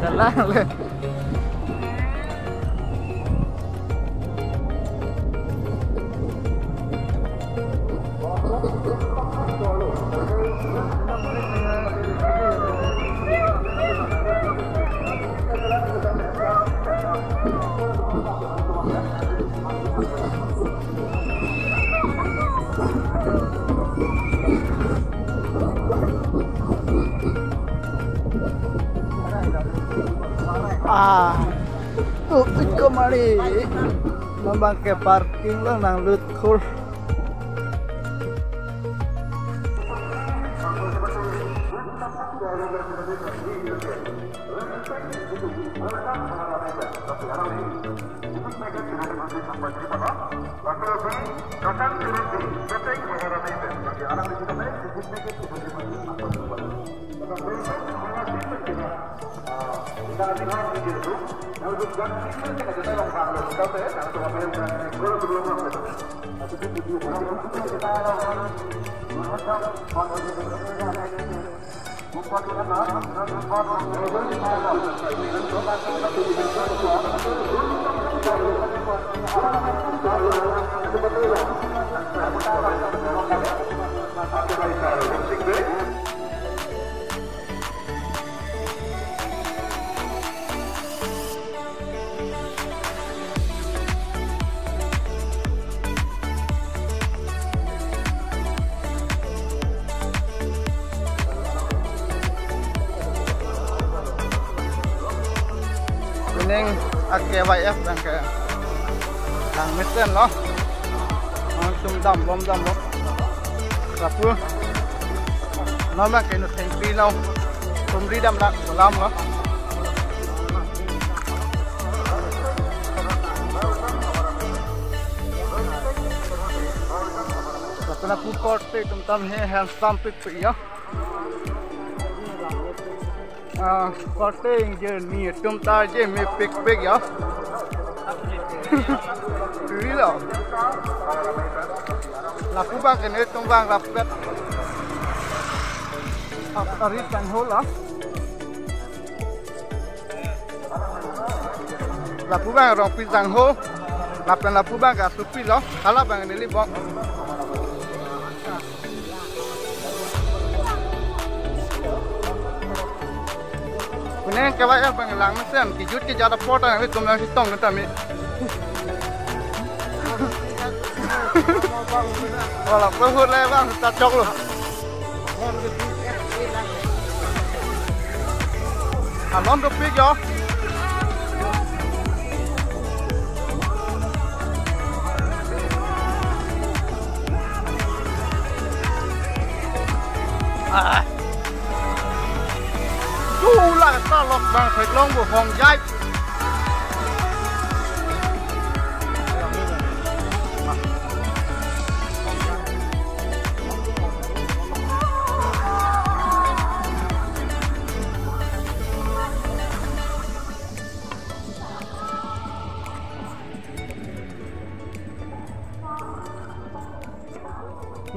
Jalan le. Kemari membangke parking lah nang lutkul. Ini ake YF dan ke lang mesin loh, langsung bom tapi nama kena tempi loh, pemberi dam nak dalam loh. Karena puport itu tempat ni handsome pipi ya. Korting je ni tumta je me pick ya. Rilo. Laku bang kene tumbang lapet. Tarik kan hola. Laku bang rong pisang ho. Lapu bang ka supi lo. Hala bang ni libok. Ini kawai bang lang mesin, kijut ke jada potong, tapi tumbang hitong kita mi. Kalau perut le bang, tak cok lu. ล้อมตัวปีกเหรอดูล่ะก็ลอกบางเผ็ดลงบวกของย้าย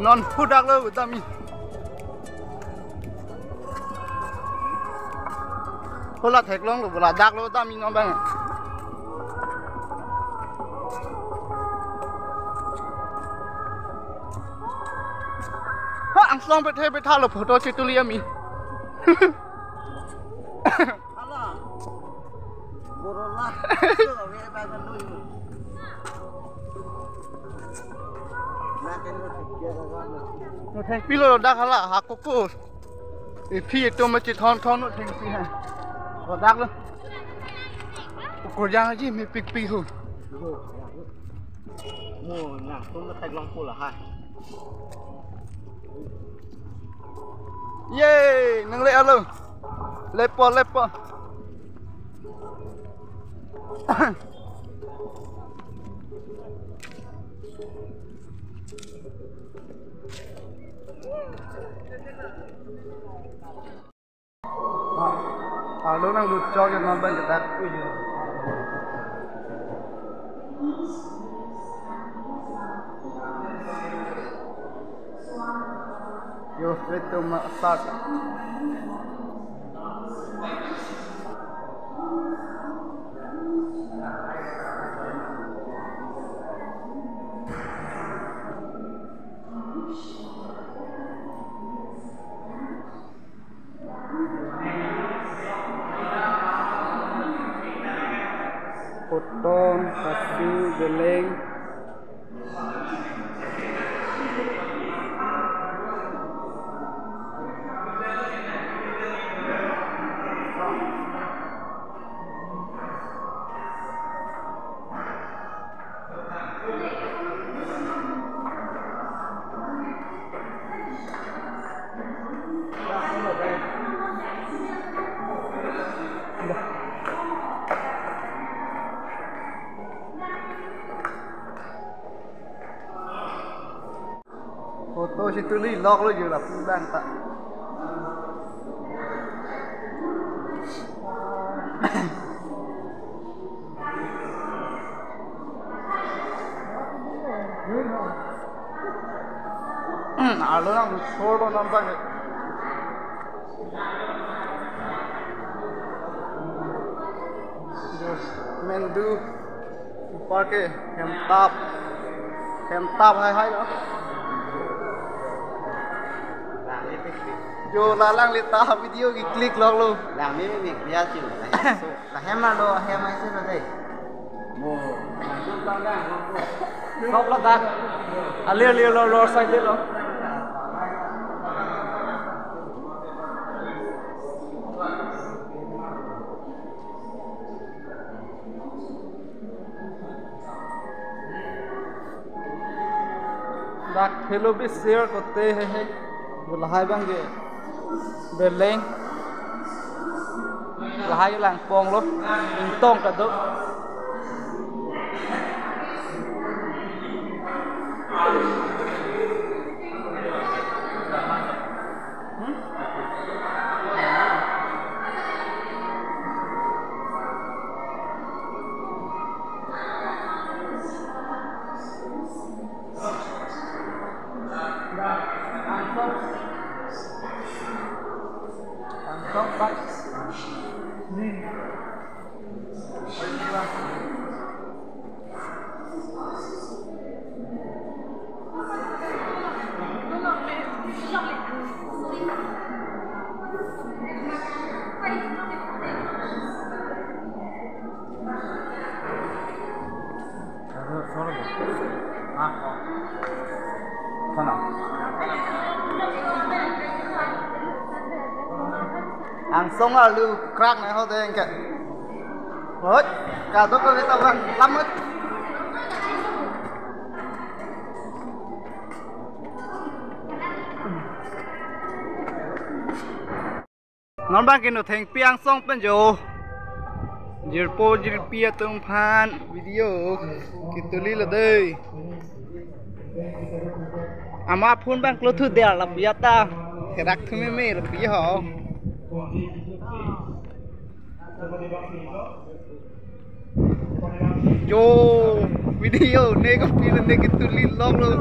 นอนพูดดักเลยตามีคนละเทคลงหรือเวลาดักเลยตามีนอนบ้างฮะอังซองไปเทไปท่าหรือพอตัวชิตุเลียมีฮัลโหลบุรุษละเชื่อเวไปกันด้วยน่าเกินกว่าเกี่ยวกับกันนู่นแทงปีเราดักฮะล่ะหักกุ๊กพี่ตัวมาจิตทอนนู่นแทงปีฮะเราดักเลยกูยังยี่มีปีหุ่นโม่หนักตุ้มก็แตกลองพูดเหรอฮะเย้นังเล่เอาเลยเล็บปอlu nang lu cho cho nó bên cái đất yo itu masak potong kasih geleng foto situ li log lo juga pulang tak lo nang छोड़ number mendu pakai hem tap hai đó जो लाlang लेता वीडियो की क्लिक लग लो làm mấy việc gia chịu là hem mà đồ hem ấy sẽ là gì mồ không lắm ta liêu lo xanh thế rồiดักเฮโลบิเซียร์ก็เตะให้ละhai bang ke belengละhai cái làng pong lắm mình tông cả đó Tangkap bak ni xong là lưu crack này thôi anh kìa ôi cả tôi có biết tao gần lắm hết nón bang cái nó thành piang xong bên chỗ Jirpo jirpia tumpan video kita lihat deh. Ama pun bang kalau tu dia lah biata kerak tu meme lebih ho. Jo video ni kau pilih ni kita lihat long lo.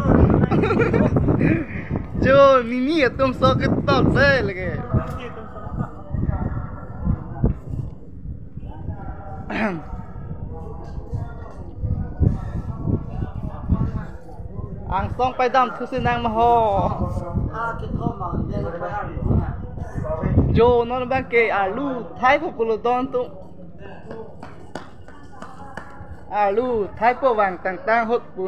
Jo ni tum so kita deh lagi. Ang song pai dam thu sinang ma ho jo non bang ke alu thai phu pulu don tu alu thai po wang tang tang hot pu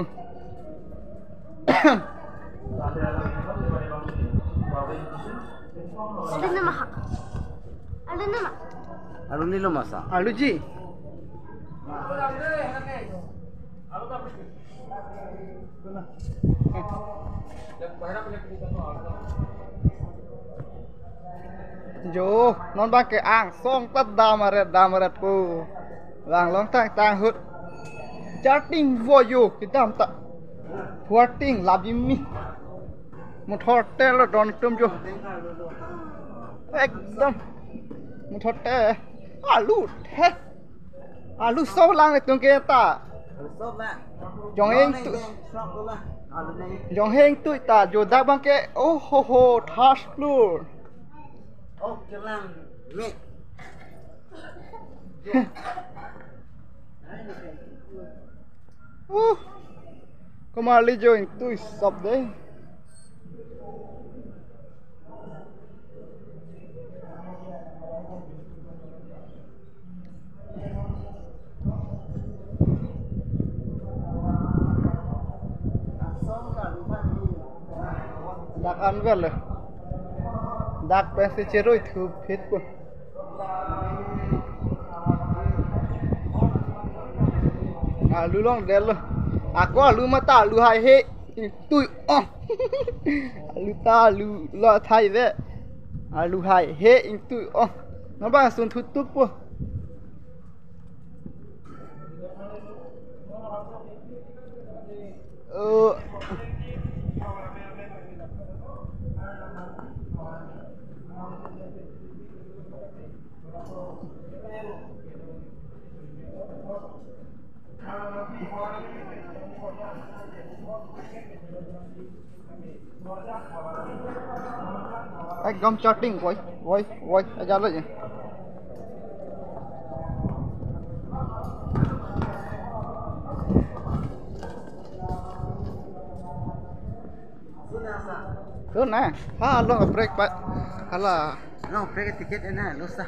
Alu ni lo masa. Alu ji jo non bang ke ang song tat damaret pu lang long tang tang hut charting vo yo kitam ta thwarting labimi một hotel là đón tum jo ekdam một hotel alu sâu lang này tung kia ta dòng heng tụi ta dù đã băng cái oh ho ho task floor cái lang mẹ có mà lý do tụi sập đấy dak ăn về rồi dak bên sẽ chơi rồi thử hết luôn alu long del lo aku alu mata alu hai he tui alu ta alu lo thai ve alu hai he in tui nó ba sun thu tup po anh gom charting voi aja lo je Sudah, ha lo break pak, hala. No, break tiket enak, lusa.